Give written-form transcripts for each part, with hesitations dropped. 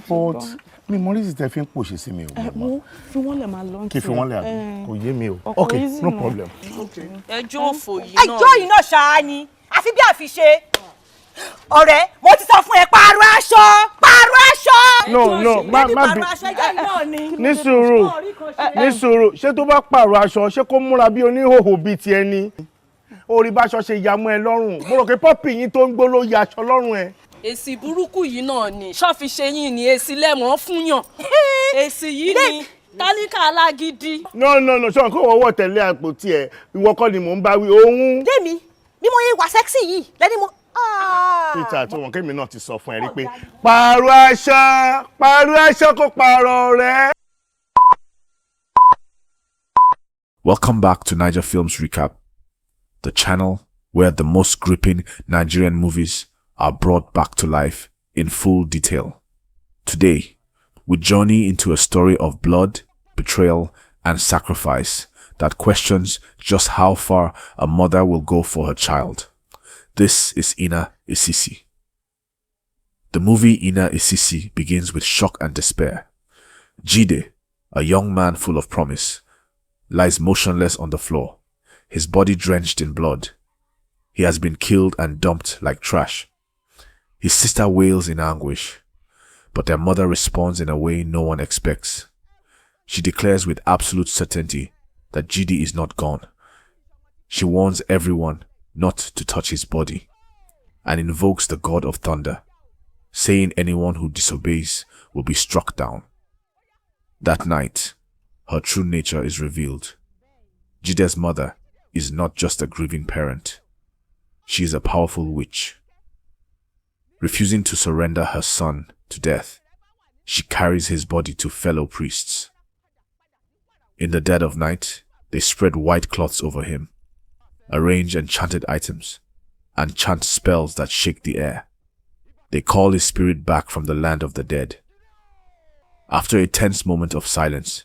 But mi mo reason tẹ́ fi ń pòṣe sí mi o. Mo fi wọ́n lẹ̀ máa lọ. Kí fi wọ́n lẹ̀ àbí? Kò yé mi o. Okay, no problem. Ẹjọ́ òfò yìí náà. Ẹjọ́ yìí náà ṣáá ni. Àfi bí àfiṣe. Ọ̀rẹ́, mo ti sọ fún ẹ pààrọ̀ aṣọ. Pààrọ̀ aṣọ. No, má bí. Ní sùúrù, ṣé tó bá pààrọ̀ aṣọ, ṣé kó múra bí oníhòhò bíi ti ẹni? Orí bá aṣọ ṣe ya mọ́ ẹ lọ́rùn. Mo rò pé pọ́pì yín tó ń gbó ló ya aṣọ lọ́rùn ẹ. Èsì burúkú yìí náà ni ṣọ́ọ̀fì ṣe yín ni èsì lẹ́mọ̀ fún yàn. Èsì yìí ni tálíkà alágídí. No, ṣọ́n kó wọ́wọ́ tẹ̀lé àpò tiẹ̀. Ìwọ kọ́ ni mò ń bá wí. Òun. Démi, bí mo yẹ wà sẹ́ksì yìí, lẹ́ni mo. Peter tí wọn kémi náà ti sọ fún ẹ rí pé pààrọ̀ aṣọ kó pààrọ̀ rẹ̀. Welcome back to Naija Films Recap, the channel where the most gripping Nigerian movies are brought back to life in full detail. Today, we journey into a story of blood, betrayal, and sacrifice that questions just how far a mother will go for her child. This is Ina Esisi. The movie Ina Esisi begins with shock and despair. Jide, a young man full of promise, lies motionless on the floor, his body drenched in blood. He has been killed and dumped like trash. His sister wails in anguish, but their mother responds in a way no one expects. She declares with absolute certainty that Jide is not gone. She warns everyone not to touch his body and invokes the god of thunder, saying anyone who disobeys will be struck down. That night, her true nature is revealed. Jide's mother is not just a grieving parent. She is a powerful witch. Refusing to surrender her son to death, she carries his body to fellow priests. In the dead of night, they spread white cloths over him, arrange enchanted items, and chant spells that shake the air. They call his spirit back from the land of the dead. After a tense moment of silence,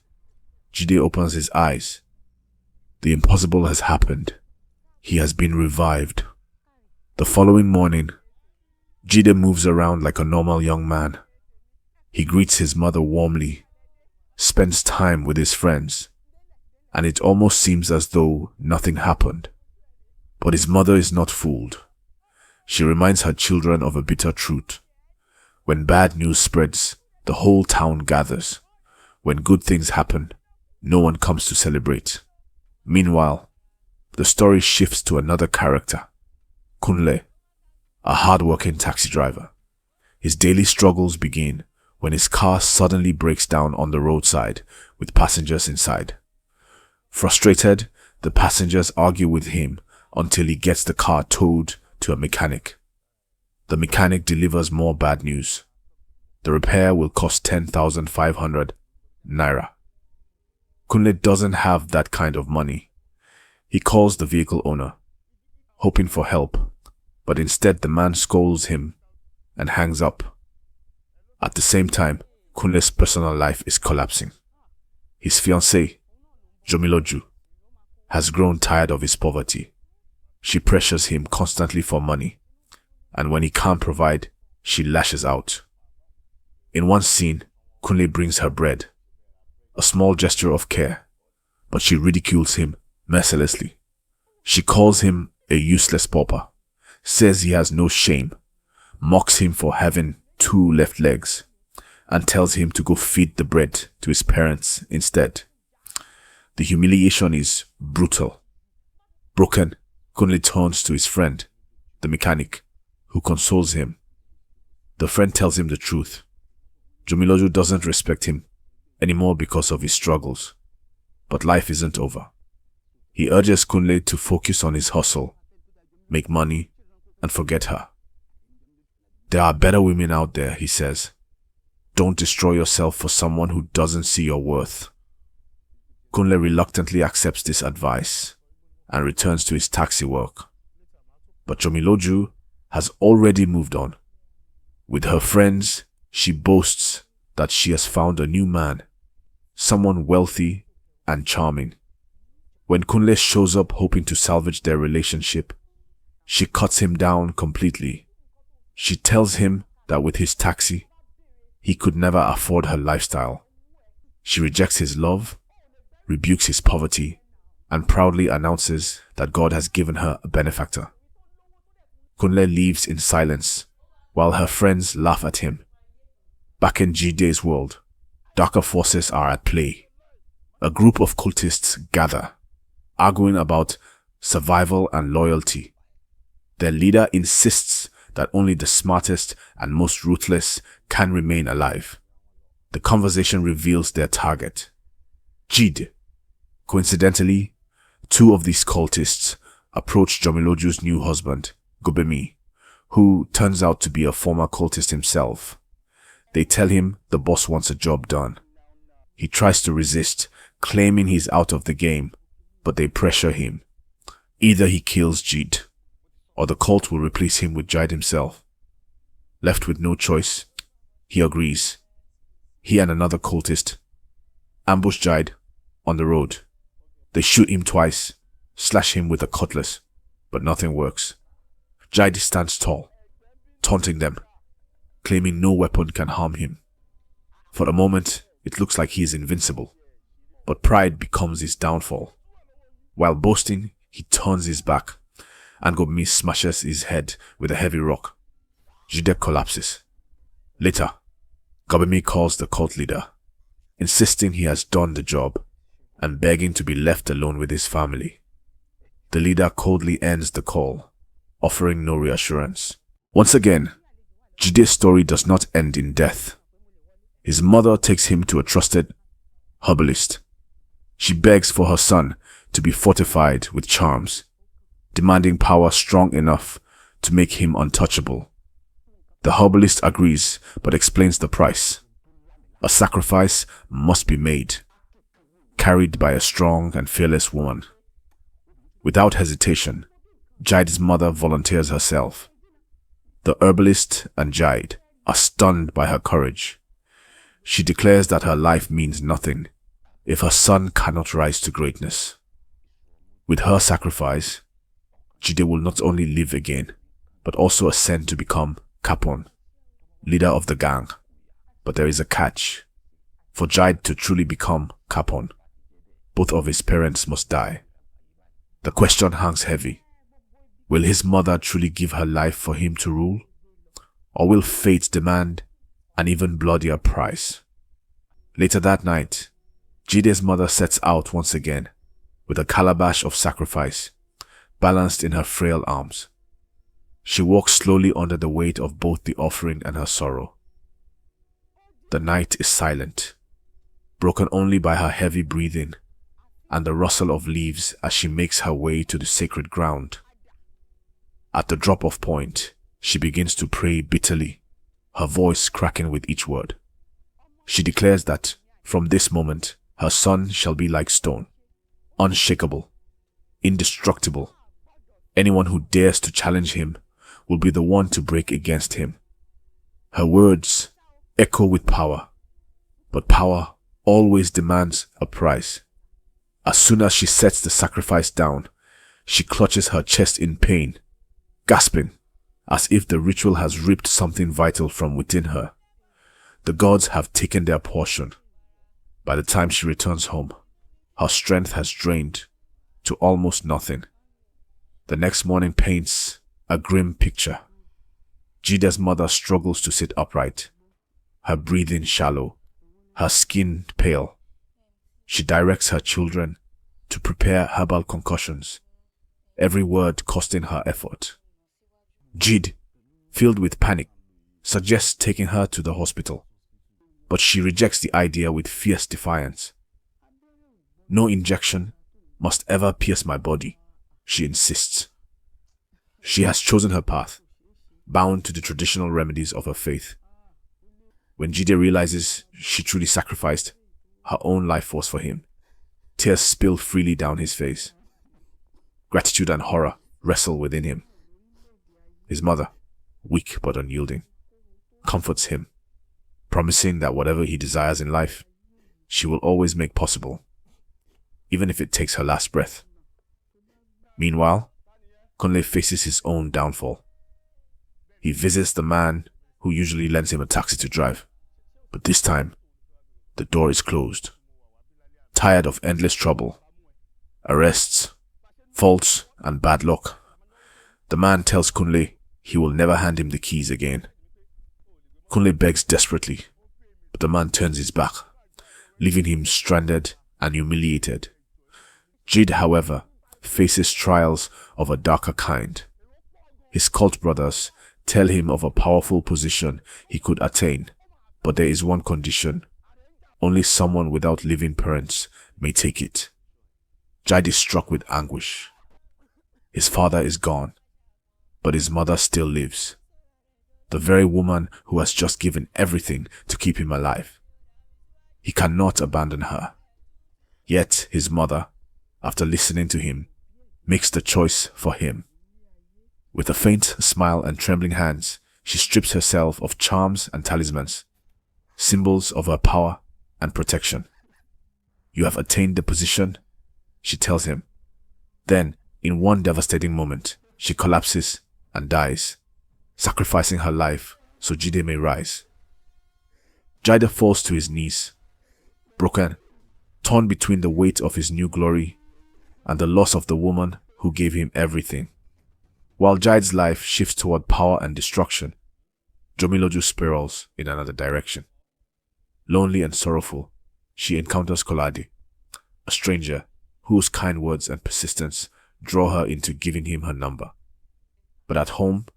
Jide opens his eyes. The impossible has happened. He has been revived. The following morning, Jide moves around like a normal young man. He greets his mother warmly, spends time with his friends, and it almost seems as though nothing happened. But his mother is not fooled. She reminds her children of a bitter truth. When bad news spreads, the whole town gathers. When good things happen, no one comes to celebrate. Meanwhile, the story shifts to another character, Kunle, a hard-working taxi driver. His daily struggles begin when his car suddenly breaks down on the roadside with passengers inside. Frustrated, the passengers argue with him until he gets the car towed to a mechanic. The mechanic delivers more bad news. The repair will cost 10,500 naira. Kunle doesn't have that kind of money. He calls the vehicle owner, hoping for help, but instead the man scolds him and hangs up. At the same time, Kunle's personal life is collapsing. His fiancée, Jumoke, has grown tired of his poverty. She pressures him constantly for money, and when he can't provide, she lashes out. In one scene, Kunle brings her bread, a small gesture of care, but she ridicules him mercilessly. She calls him a useless pauper, says he has no shame, mocks him for having 2 left legs, and tells him to go feed the bread to his parents instead. The humiliation is brutal. Broken, Kunle turns to his friend, the mechanic, who consoles him. The friend tells him the truth. Jumoke doesn't respect him anymore because of his struggles. But life isn't over. He urges Kunle to focus on his hustle, make money, and forget her. There are better women out there, he says. Don't destroy yourself for someone who doesn't see your worth. Kunle reluctantly accepts this advice and returns to his taxi work. But Jumoke has already moved on. With her friends, she boasts that she has found a new man, someone wealthy and charming. When Kunle shows up hoping to salvage their relationship, she cuts him down completely. She tells him that with his taxi, he could never afford her lifestyle. She rejects his love, rebukes his poverty, and proudly announces that God has given her a benefactor. Kunle leaves in silence while her friends laugh at him. Back in Jide's world, darker forces are at play. A group of cultists gather, arguing about survival and loyalty. Their leader insists that only the smartest and most ruthless can remain alive. The conversation reveals their target, Jide. Coincidentally, two of these cultists approach Jomiloju's new husband, Gobemi, who turns out to be a former cultist himself. They tell him the boss wants a job done. He tries to resist, claiming he's out of the game, but they pressure him. Either he kills Jide, or the cult will replace him with Jide himself. Left with no choice, he agrees. He and another cultist ambush Jide on the road. They shoot him twice, slash him with a cutlass, but nothing works. Jide stands tall, taunting them, claiming no weapon can harm him. For a moment, it looks like he is invincible, but pride becomes his downfall. While boasting, he turns his back, and Gobemi smashes his head with a heavy rock. Jide collapses. Later, Gobemi calls the cult leader, insisting he has done the job, and begging to be left alone with his family. The leader coldly ends the call, offering no reassurance. Once again, Jide's story does not end in death. His mother takes him to a trusted herbalist. She begs for her son to be fortified with charms, demanding power strong enough to make him untouchable. The herbalist agrees but explains the price. A sacrifice must be made, carried by a strong and fearless woman. Without hesitation, Jide's mother volunteers herself. The herbalist and Jide are stunned by her courage. She declares that her life means nothing if her son cannot rise to greatness. With her sacrifice, Jide will not only live again, but also ascend to become Capon, leader of the gang. But there is a catch. For Jide to truly become Capon, both of his parents must die. The question hangs heavy. Will his mother truly give her life for him to rule? Or will fate demand an even bloodier price? Later that night, Jide's mother sets out once again, with a calabash of sacrifice balanced in her frail arms. She walks slowly under the weight of both the offering and her sorrow. The night is silent, broken only by her heavy breathing and the rustle of leaves as she makes her way to the sacred ground. At the drop-off point, she begins to pray bitterly, her voice cracking with each word. She declares that, from this moment, her son shall be like stone, unshakable, indestructible. Anyone who dares to challenge him will be the one to break against him. Her words echo with power, but power always demands a price. As soon as she sets the sacrifice down, she clutches her chest in pain, gasping, as if the ritual has ripped something vital from within her. The gods have taken their portion. By the time she returns home, her strength has drained to almost nothing. The next morning paints a grim picture. Jide's mother struggles to sit upright, her breathing shallow, her skin pale. She directs her children to prepare herbal concoctions, every word costing her effort. Jide, filled with panic, suggests taking her to the hospital, but she rejects the idea with fierce defiance. No injection must ever pierce my body, she insists. She has chosen her path, bound to the traditional remedies of her faith. When Jide realizes she truly sacrificed her own life force for him, tears spill freely down his face. Gratitude and horror wrestle within him. His mother, weak but unyielding, comforts him, promising that whatever he desires in life, she will always make possible, even if it takes her last breath. Meanwhile, Kunle faces his own downfall. He visits the man who usually lends him a taxi to drive. But this time, the door is closed. Tired of endless trouble, arrests, faults, and bad luck, the man tells Kunle he will never hand him the keys again. Kunle begs desperately, but the man turns his back, leaving him stranded and humiliated. Jide, however, faces trials of a darker kind. His cult brothers tell him of a powerful position he could attain, but there is one condition. Only someone without living parents may take it. Jide is struck with anguish. His father is gone, but his mother still lives. The very woman who has just given everything to keep him alive. He cannot abandon her. Yet his mother, after listening to him, makes the choice for him. With a faint smile and trembling hands, she strips herself of charms and talismans, symbols of her power and protection. "You have attained the position," she tells him. Then, in one devastating moment, she collapses and dies, sacrificing her life so Jide may rise. Jide falls to his knees, broken, torn between the weight of his new glory and the loss of the woman who gave him everything. While Jide's life shifts toward power and destruction, Jomiloju spirals in another direction. Lonely and sorrowful, she encounters Kolade, a stranger whose kind words and persistence draw her into giving him her number. But at home,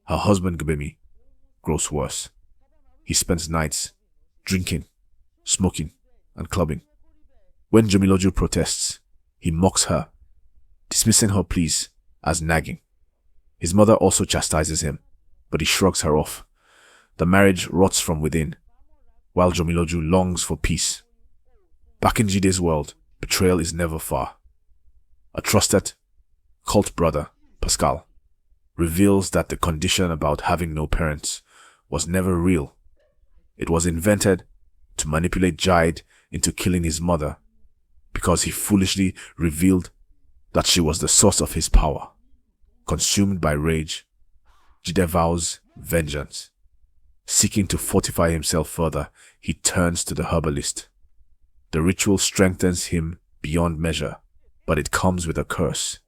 her husband Gbemi grows worse. He spends nights drinking, smoking, and clubbing. When Jomiloju protests, he mocks her, dismissing her pleas as nagging. His mother also chastises him, but he shrugs her off. The marriage rots from within, while Jomiloju longs for peace. Back in Jide's world, betrayal is never far. A trusted cult brother, Pascal, reveals that the condition about having no parents was never real. It was invented to manipulate Jide into killing his mother because he foolishly revealed that she was the source of his power. Consumed by rage, Jide vows vengeance. Seeking to fortify himself further, he turns to the herbalist. The ritual strengthens him beyond measure, but it comes with a curse.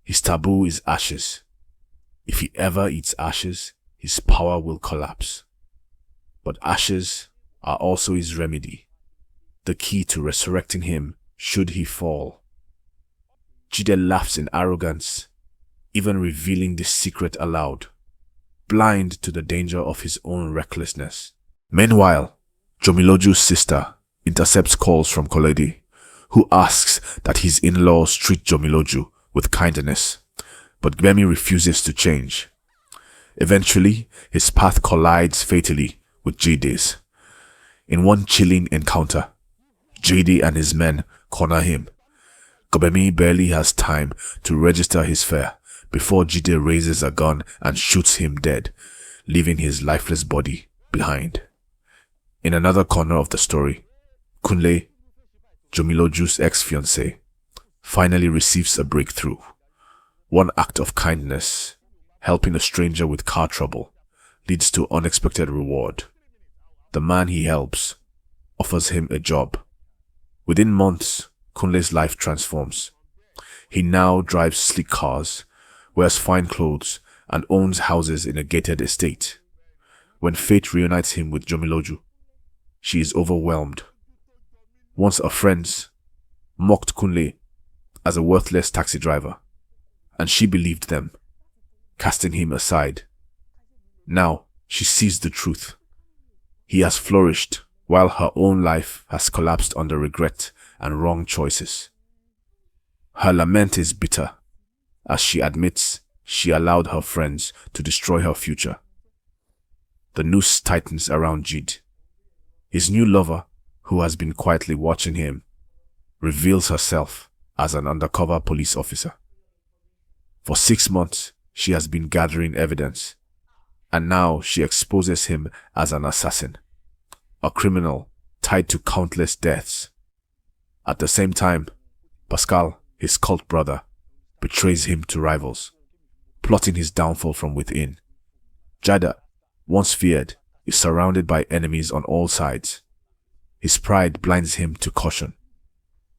His taboo is ashes. If he ever eats ashes, his power will collapse. But ashes are also his remedy, the key to resurrecting him should he fall. Jide laughs in arrogance, even revealing this secret aloud, blind to the danger of his own recklessness. Meanwhile, Jomiloju's sister intercepts calls from Kolade, who asks that his in-laws treat Jomiloju with kindness, but Gbemi refuses to change. Eventually, his path collides fatally with Jide's. In one chilling encounter, Jide and his men corner him. Gbemi barely has time to register his fare before Jide raises a gun and shoots him dead, leaving his lifeless body behind. In another corner of the story, Kunle, Jomiloju's ex-fiancée, finally receives a breakthrough. One act of kindness, helping a stranger with car trouble, leads to unexpected reward. The man he helps offers him a job. Within months, Kunle's life transforms. He now drives sleek cars, wears fine clothes, and owns houses in a gated estate. When fate reunites him with Jomiloju, she is overwhelmed. Once her friends mocked Kunle as a worthless taxi driver, and she believed them, casting him aside. Now she sees the truth. He has flourished while her own life has collapsed under regret and wrong choices. Her lament is bitter as she admits she allowed her friends to destroy her future. The noose tightens around Jide. His new lover, who has been quietly watching him, reveals herself as an undercover police officer. For 6 months, she has been gathering evidence, and now she exposes him as an assassin, a criminal tied to countless deaths. At the same time, Pascal, his cult brother, betrays him to rivals, plotting his downfall from within. Jide, once feared, is surrounded by enemies on all sides. His pride blinds him to caution.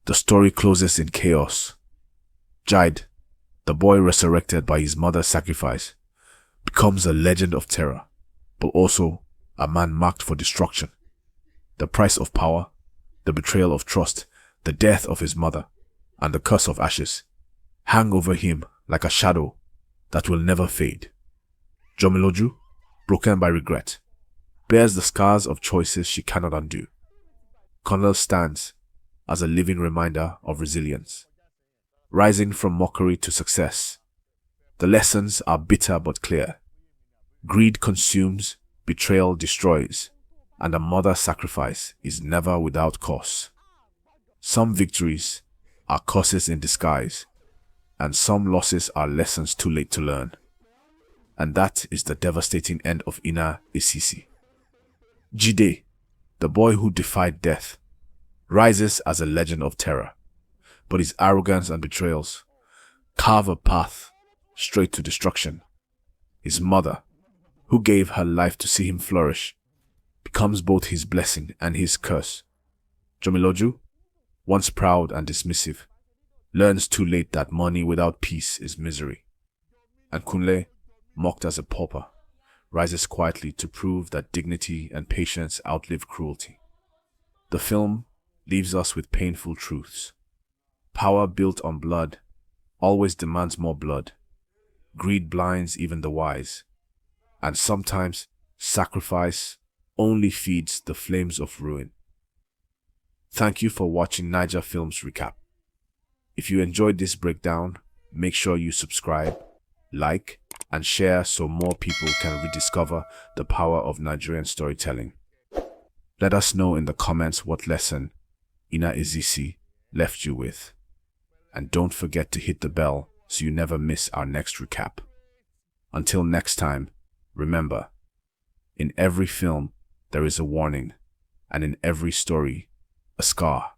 The story closes in chaos. Jide, the boy resurrected by his mother's sacrifice, becomes a legend of terror, but also a man marked for destruction. The price of power, the betrayal of trust, the death of his mother, and the curse of ashes hang over him like a shadow that will never fade. Jomiloju, broken by regret, bears the scars of choices she cannot undo. Kunle stands as a living reminder of resilience. Rising from mockery to success, the lessons are bitter but clear. Greed consumes, betrayal destroys, and a mother's sacrifice is never without cost. Some victories are curses in disguise, and some losses are lessons too late to learn. And that is the devastating end of Ina Esisi. Jide, the boy who defied death, rises as a legend of terror, but his arrogance and betrayals carve a path straight to destruction. His mother, who gave her life to see him flourish, becomes both his blessing and his curse. Jomiloju, once proud and dismissive, learns too late that money without peace is misery. And Kunle, mocked as a pauper, rises quietly to prove that dignity and patience outlive cruelty. The film leaves us with painful truths. Power built on blood always demands more blood. Greed blinds even the wise. And sometimes sacrifice only feeds the flames of ruin. Thank you for watching Naija Films Recap. If you enjoyed this breakdown, make sure you subscribe, like, and share so more people can rediscover the power of Nigerian storytelling. Let us know in the comments what lesson Ina Esisi left you with. And don't forget to hit the bell so you never miss our next recap. Until next time, remember, in every film there is a warning, and in every story, a scar.